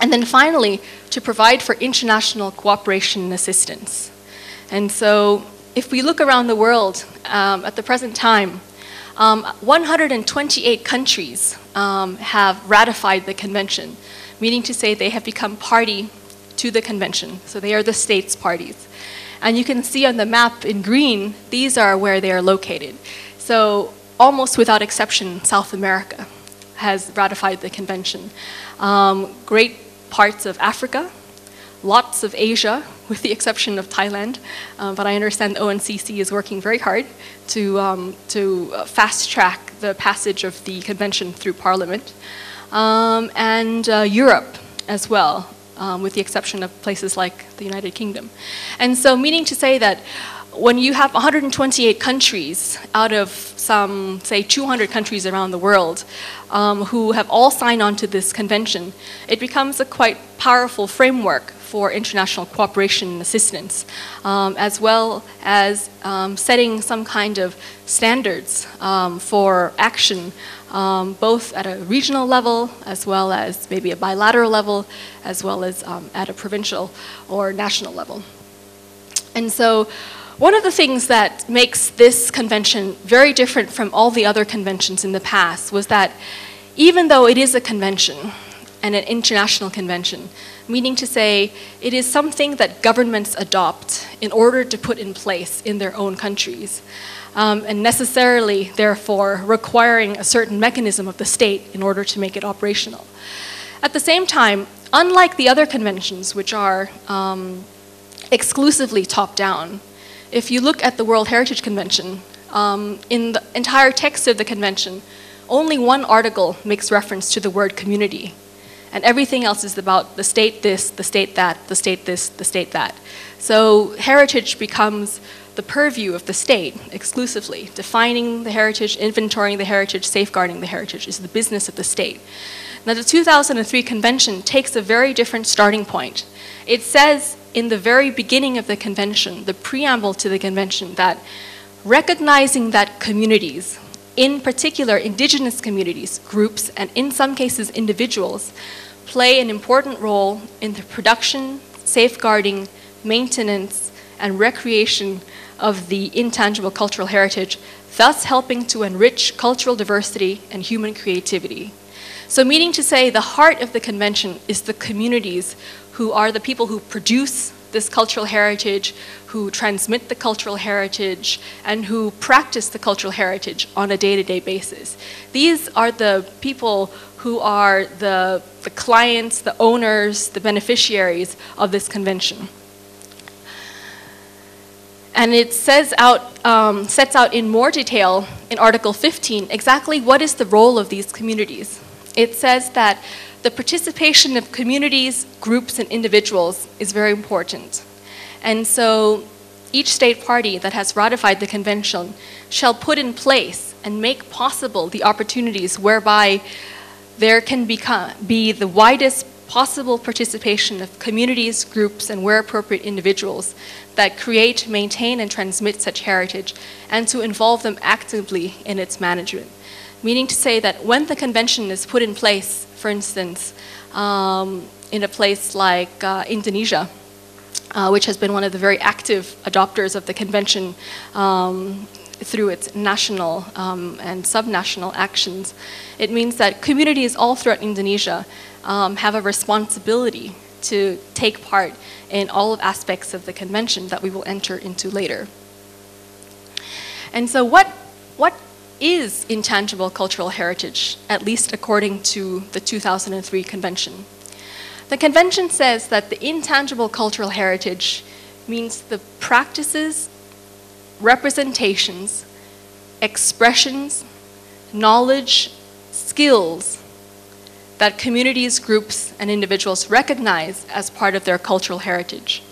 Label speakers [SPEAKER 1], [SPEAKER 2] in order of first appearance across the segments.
[SPEAKER 1] And then finally, to provide for international cooperation and assistance. And so if we look around the world at the present time, 128 countries have ratified the convention, meaning to say they have become party to the convention. So they are the states parties. And you can see on the map in green, these are where they are located. So almost without exception, South America has ratified the convention. Great parts of Africa, lots of Asia, with the exception of Thailand, but I understand the ONCC is working very hard to fast-track the passage of the convention through Parliament, and Europe as well, with the exception of places like the United Kingdom. And so meaning to say that when you have 128 countries out of some, say, 200 countries around the world who have all signed on to this convention, it becomes a quite powerful framework for international cooperation and assistance, as well as setting some kind of standards for action, both at a regional level, as well as maybe a bilateral level, as well as at a provincial or national level. And so one of the things that makes this convention very different from all the other conventions in the past was that even though it is a convention and an international convention, meaning to say it is something that governments adopt in order to put in place in their own countries, and necessarily, therefore, requiring a certain mechanism of the state in order to make it operational. At the same time, unlike the other conventions, which are exclusively top-down, if you look at the World Heritage Convention, in the entire text of the convention, only one article makes reference to the word community. And everything else is about the state this, the state that, the state this, the state that. So heritage becomes the purview of the state exclusively. Defining the heritage, inventorying the heritage, safeguarding the heritage is the business of the state. Now the 2003 convention takes a very different starting point. It says in the very beginning of the convention, the preamble to the convention, that recognizing that communities, in particular indigenous communities, groups, and in some cases individuals, play an important role in the production, safeguarding, maintenance, and recreation of the intangible cultural heritage, thus helping to enrich cultural diversity and human creativity. So meaning to say the heart of the convention is the communities who are the people who produce this cultural heritage, who transmit the cultural heritage, and who practice the cultural heritage on a day-to-day basis. These are the people who are the clients, the owners, the beneficiaries of this convention. And it sets out in more detail in Article 15 exactly what is the role of these communities. It says that the participation of communities, groups, and individuals is very important. And so each state party that has ratified the convention shall put in place and make possible the opportunities whereby there can be the widest possible participation of communities, groups, and where appropriate individuals that create, maintain, and transmit such heritage, and to involve them actively in its management. Meaning to say that when the convention is put in place, for instance, in a place like Indonesia, which has been one of the very active adopters of the convention through its national and subnational actions, it means that communities all throughout Indonesia have a responsibility to take part in all aspects of the convention that we will enter into later. And so what is intangible cultural heritage, at least according to the 2003 convention? The convention says that the intangible cultural heritage means the practices, representations, expressions, knowledge, skills that communities, groups, and individuals recognize as part of their cultural heritage.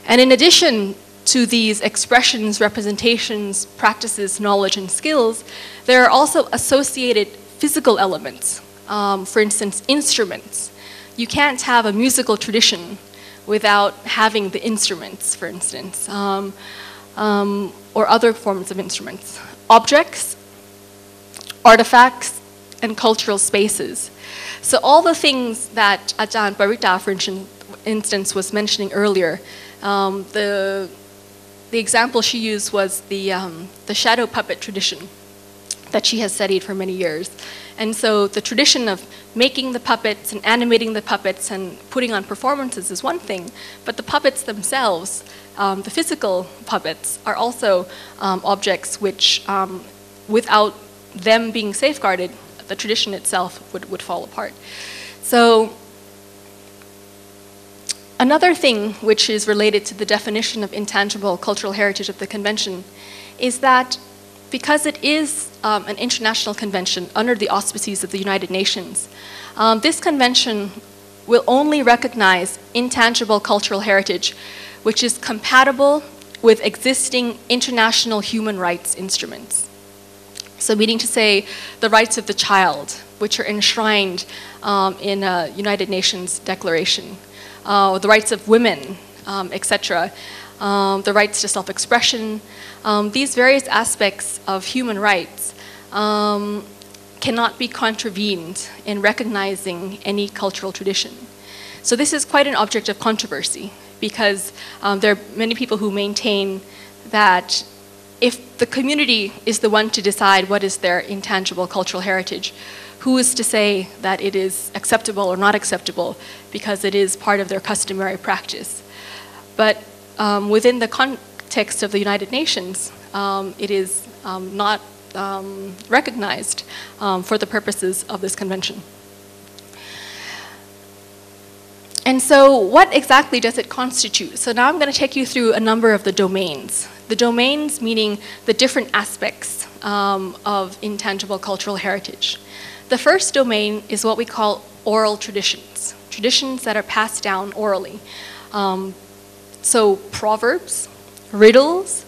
[SPEAKER 1] And in addition to these expressions, representations, practices, knowledge, and skills, there are also associated physical elements. For instance, instruments. You can't have a musical tradition without having the instruments, for instance, or other forms of instruments. Objects, artifacts, and cultural spaces. So all the things that Ajahn Parita, for instance, was mentioning earlier, the example she used was the shadow puppet tradition that she has studied for many years. And so the tradition of making the puppets and animating the puppets and putting on performances is one thing, but the puppets themselves, the physical puppets, are also objects which, without them being safeguarded, the tradition itself would fall apart. So another thing which is related to the definition of intangible cultural heritage of the convention is that because it is an international convention under the auspices of the United Nations, this convention will only recognize intangible cultural heritage which is compatible with existing international human rights instruments. So meaning to say the rights of the child, which are enshrined in a United Nations declaration, the rights of women, etc., the rights to self-expression. These various aspects of human rights cannot be contravened in recognizing any cultural tradition. So this is quite an object of controversy because there are many people who maintain that if the community is the one to decide what is their intangible cultural heritage, who is to say that it is acceptable or not acceptable because it is part of their customary practice? But within the context of the United Nations, it is not recognized for the purposes of this convention. And so what exactly does it constitute? So now I'm going to take you through a number of the domains. The domains meaning the different aspects of intangible cultural heritage. The first domain is what we call oral traditions, traditions that are passed down orally. So proverbs, riddles,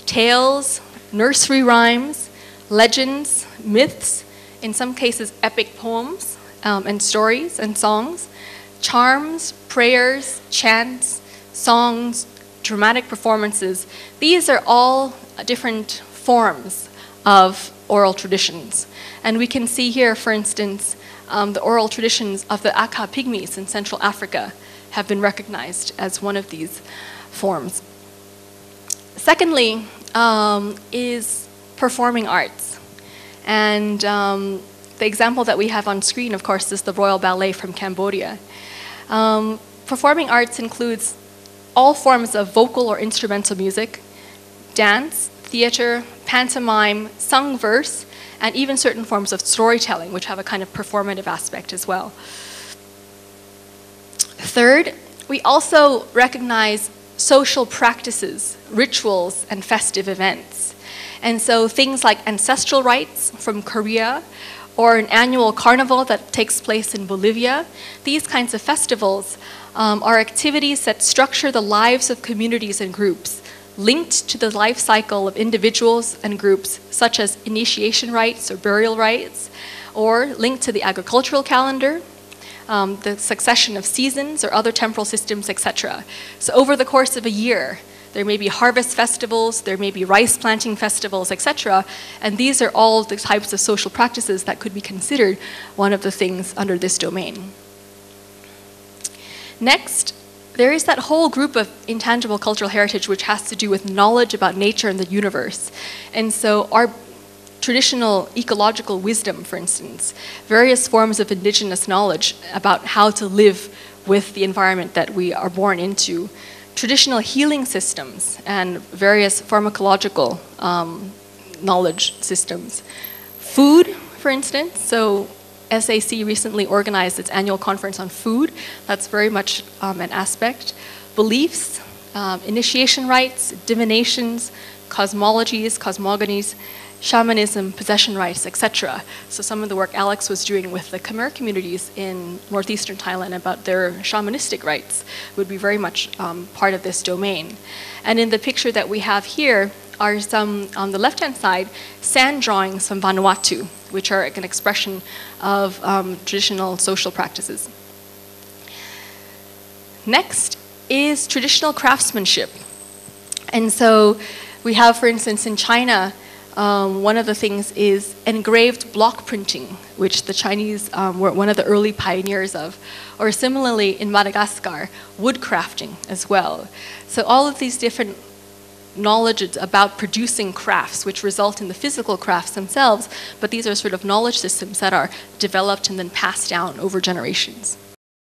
[SPEAKER 1] tales, nursery rhymes, legends, myths, in some cases epic poems and stories and songs, charms, prayers, chants, songs, dramatic performances. These are all different forms of oral traditions. And we can see here, for instance, the oral traditions of the Aka Pygmies in Central Africa have been recognized as one of these forms. Secondly, is performing arts. And the example that we have on screen, of course, is the Royal Ballet from Cambodia. Performing arts includes all forms of vocal or instrumental music, dance, theater, pantomime, sung verse, and even certain forms of storytelling, which have a kind of performative aspect as well. Third, we also recognize social practices, rituals, and festive events. And so things like ancestral rites from Korea, or an annual carnival that takes place in Bolivia, these kinds of festivals are activities that structure the lives of communities and groups, linked to the life cycle of individuals and groups, such as initiation rites or burial rites, or linked to the agricultural calendar, the succession of seasons or other temporal systems, etc. So over the course of a year, there may be harvest festivals, there may be rice planting festivals, etc. And these are all the types of social practices that could be considered one of the things under this domain. Next, there is that whole group of intangible cultural heritage which has to do with knowledge about nature and the universe. And so our traditional ecological wisdom, for instance, various forms of indigenous knowledge about how to live with the environment that we are born into, traditional healing systems and various pharmacological knowledge systems. Food, for instance, so SAC recently organized its annual conference on food. That's very much an aspect. Beliefs, initiation rites, divinations, cosmologies, cosmogonies, shamanism, possession rights, etc. So some of the work Alex was doing with the Khmer communities in northeastern Thailand about their shamanistic rites would be very much part of this domain. And in the picture that we have here are some, on the left-hand side, sand drawings from Vanuatu, which are an expression of traditional social practices. Next is traditional craftsmanship. And so we have, for instance, in China, One of the things is engraved block printing, which the Chinese were one of the early pioneers of. Or similarly, in Madagascar, wood crafting as well. So all of these different knowledge about producing crafts, which result in the physical crafts themselves, but these are sort of knowledge systems that are developed and then passed down over generations.